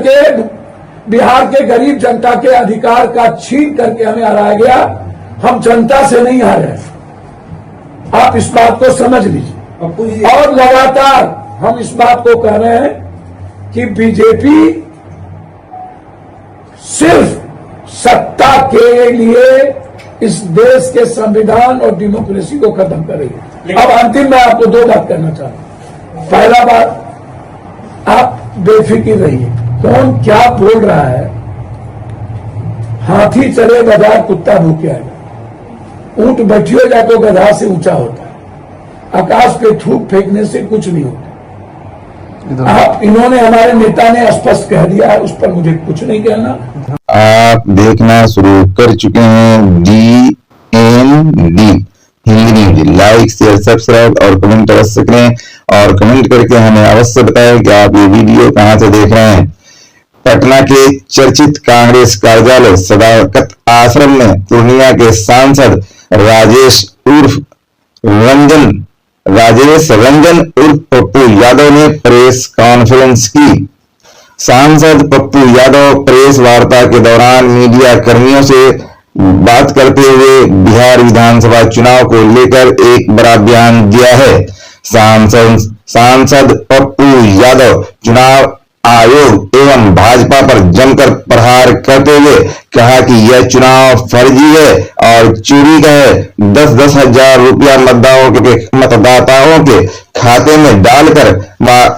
करके बिहार के गरीब जनता के अधिकार का छीन करके हमें हराया गया। हम जनता से नहीं हारे, आप इस बात को समझ लीजिए। और लगातार हम इस बात को कह रहे हैं कि बीजेपी सिर्फ सत्ता के लिए इस देश के संविधान और डेमोक्रेसी को खत्म कर रही है। अब अंतिम में आपको दो बात करना चाहता हूं। पहला बात, आप बेफिक्र रहिए, कौन क्या बोल रहा है। हाथी चले बाजार कुत्ता भूखे आएगा, ऊंट बैठियो जाए तो गधा से ऊंचा होता है, आकाश पे थूक फेंकने से कुछ नहीं होता। आप इन्होंने, हमारे नेता ने स्पष्ट कह दिया है, उस पर मुझे कुछ नहीं कहना। आप देखना शुरू कर चुके हैं DND Hindi news. Like share subscribe और कमेंट अवश्य करें, और कमेंट करके हमें अवश्य बताएं कि आप ये वीडियो कहां से देख रहे हैं। पटना के चर्चित कांग्रेस कार्यालय सदाकत आश्रम में पूर्णिया के सांसद राजेश रंजन उर्फ पप्पू यादव ने प्रेस कॉन्फ्रेंस की। सांसद पप्पू यादव प्रेस वार्ता के दौरान मीडिया कर्मियों से बात करते हुए बिहार विधानसभा चुनाव को लेकर एक बड़ा बयान दिया है। सांसद पप्पू यादव चुनाव आयोग एवं भाजपा पर जमकर प्रहार करते हुए कहा कि यह चुनाव फर्जी है और चोरी का है। 10-10 हजार रुपया मतदाताओं के खाते में डालकर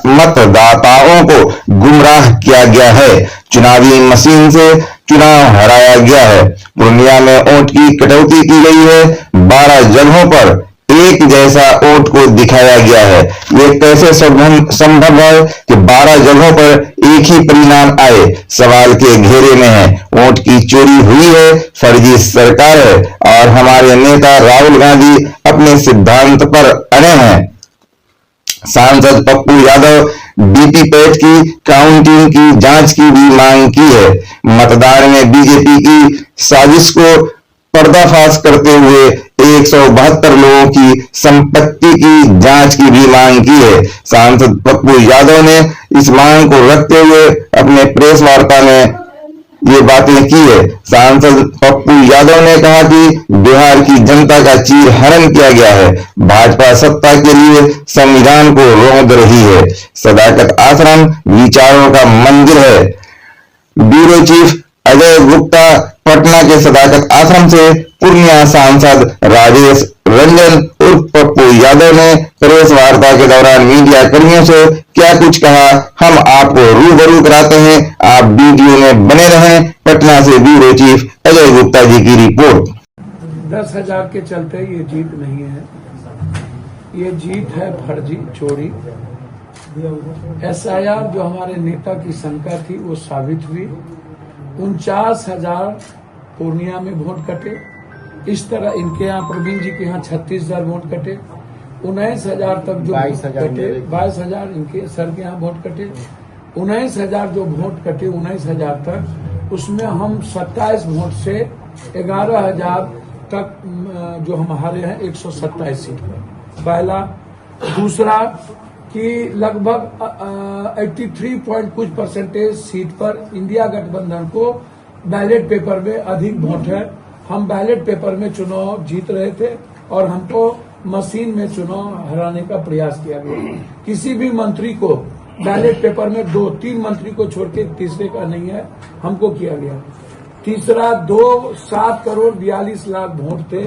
मतदाताओं को गुमराह किया गया है। चुनावी मशीन से चुनाव हराया गया है। पूर्णिया में वोट की कटौती की गई है। 12 जगहों पर एक जैसा वोट को दिखाया गया है। ये कैसे संभव है कि 12 जगहों पर एक ही परिणाम आए? सवाल के घेरे में है। वोट की चोरी हुई है, फर्जी सरकार है और हमारे नेता राहुल गांधी अपने सिद्धांत पर अड़े हैं। सांसद पप्पू यादव वीवीपैट की काउंटिंग की जांच की भी मांग की है। मतदान में बीजेपी की साजिश को पर्दाफाश करते हुए 172 लोगों की संपत्ति की जांच की भी मांग की है। सांसद पप्पू यादव ने इस मांग को रखते हुए अपने प्रेस वार्ता में ये बातें की है। सांसद पप्पू यादव ने कहा कि बिहार की जनता का चीरहरण किया गया है। भाजपा सत्ता के लिए संविधान को रौंद रही है। सदाकत आश्रम विचारों का मंदिर है। ब्यूरो चीफ अजय गुप्ता पटना के सदाकत आश्रम से पूर्णिया सांसद राजेश रंजन उर्फ पप्पू यादव ने प्रेस वार्ता के दौरान मीडिया कर्मियों से क्या कुछ कहा, हम आपको रूबरू कराते हैं। आप वीडियो में बने रहें। पटना से ब्यूरो चीफ अजय गुप्ता जी की रिपोर्ट। 10,000 के चलते ये जीत नहीं है, ये जीत है फर्जी चोरी। SIR जो हमारे नेता की शंका थी वो साबित हुई। 49,000 पूर्णिया में वोट कटे। इस तरह इनके यहाँ, प्रवीण जी के यहाँ 36,000 वोट कटे। 19,000 तक जो कटे, 22,000 इनके सर के यहाँ वोट कटे। 19,000 जो वोट कटे 19,000 तक, उसमें हम 27 वोट से 11,000 तक जो हम हारे हैं 127 सीट पर। पहला। दूसरा कि लगभग 83 पॉइंट कुछ परसेंटेज सीट पर इंडिया गठबंधन को बैलेट पेपर में अधिक वोट है। हम बैलेट पेपर में चुनाव जीत रहे थे और हमको मशीन में चुनाव हराने का प्रयास किया गया। किसी भी मंत्री को बैलेट पेपर में 2-3 मंत्री को छोड़ के तीसरे का नहीं है, हमको किया गया। तीसरा, 7 करोड़ 42 लाख वोट थे।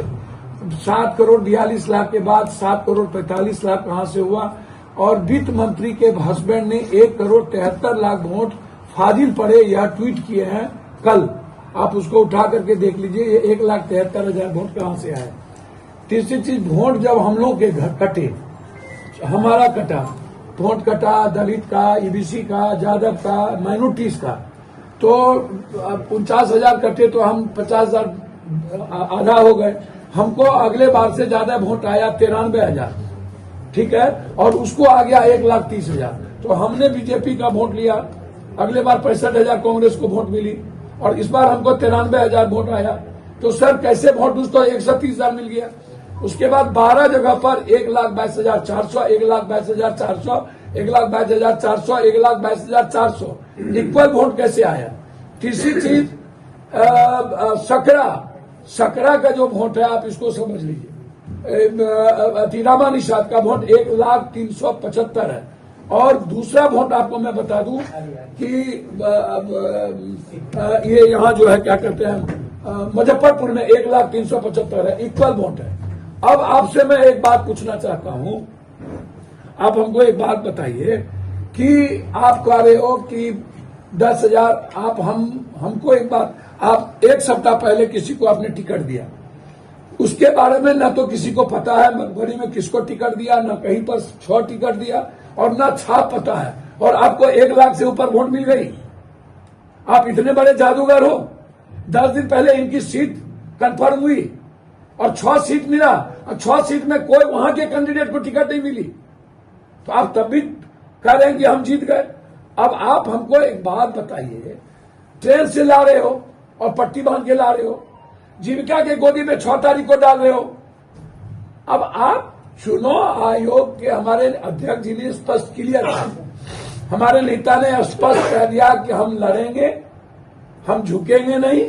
7 करोड़ 42 लाख के बाद 7 करोड़ 45 लाख कहां से हुआ? और वित्त मंत्री के हस्बैंड ने 1 करोड़ 73 लाख वोट फाजिल पड़े, यह ट्वीट किए हैं कल। आप उसको उठा करके देख लीजिए, ये 1,73,000 वोट कहां से आए। तीसरी चीज, वोट जब हम लोग के घर कटे, हमारा कटा वोट कटा, दलित का, EBC का, यादव का, माइनॉरिटीज का, तो 49,000 कटे तो हम 50,000 आधा हो गए। हमको अगले बार से ज्यादा वोट आया 93,000, ठीक है, और उसको आ गया 1,30,000। तो हमने बीजेपी का वोट लिया। अगले बार 65,000 कांग्रेस को वोट मिली और इस बार हमको 93,000 वोट आया। तो सर कैसे वोट, उसको 130,000 मिल गया। उसके बाद 12 जगह पर 1,22,400, 1,22,400, 1,22,400, 1,22,400 इक्वल वोट कैसे आया? तीसरी चीज सकरा का जो वोट है आप इसको समझ लीजिए। रामा निषाद का वोट 1,03,75 है। और दूसरा वोट आपको मैं बता दूं कि ये यहाँ जो है क्या कहते हैं मुजफ्फरपुर में 1,03,75 है, इक्वल वोट है। अब आपसे मैं एक बात पूछना चाहता हूं, आप हमको एक बात बताइए कि आप कह रहे हो कि 10,000 आप हमको एक बात, आप एक सप्ताह पहले किसी को आपने टिकट दिया, उसके बारे में न तो किसी को पता है मधुबनी में किसको टिकट दिया, न कहीं पर 6 टिकट दिया और न छाप पता है, और आपको 1 लाख से ऊपर वोट मिल गई। आप इतने बड़े जादूगर हो। 10 दिन पहले इनकी सीट कंफर्म हुई और 6 सीट मिला, और 6 सीट में कोई वहां के कैंडिडेट को टिकट नहीं मिली, तो आप तब भी कह रहे हैं कि हम जीत गए। अब आप हमको एक बात बताइए, ट्रेन से ला रहे हो और पट्टी बांध के ला रहे हो, जीविका के गोदी में 6 तारीख को डाल रहे हो। अब आप चुनाव आयोग के हमारे अध्यक्ष जी ने स्पष्ट क्लियर किया, हमारे नेता ने स्पष्ट कह दिया कि हम लड़ेंगे, हम झुकेंगे नहीं,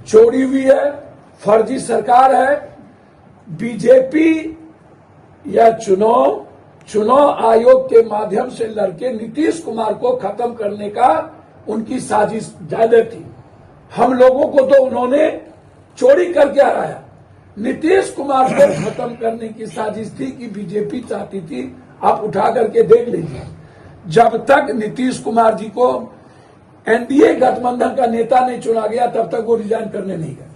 चोरी हुई है, फर्जी सरकार है। बीजेपी या चुनाव आयोग के माध्यम से लड़के नीतीश कुमार को खत्म करने का उनकी साजिश ज्यादा थी। हम लोगों को तो उन्होंने चोरी करके हराया, नीतीश कुमार को खत्म करने की साजिश थी कि बीजेपी चाहती थी। आप उठा करके देख लीजिए, जब तक नीतीश कुमार जी को एनडीए गठबंधन का नेता नहीं चुना गया तब तक वो रिजाइन करने नहीं गए।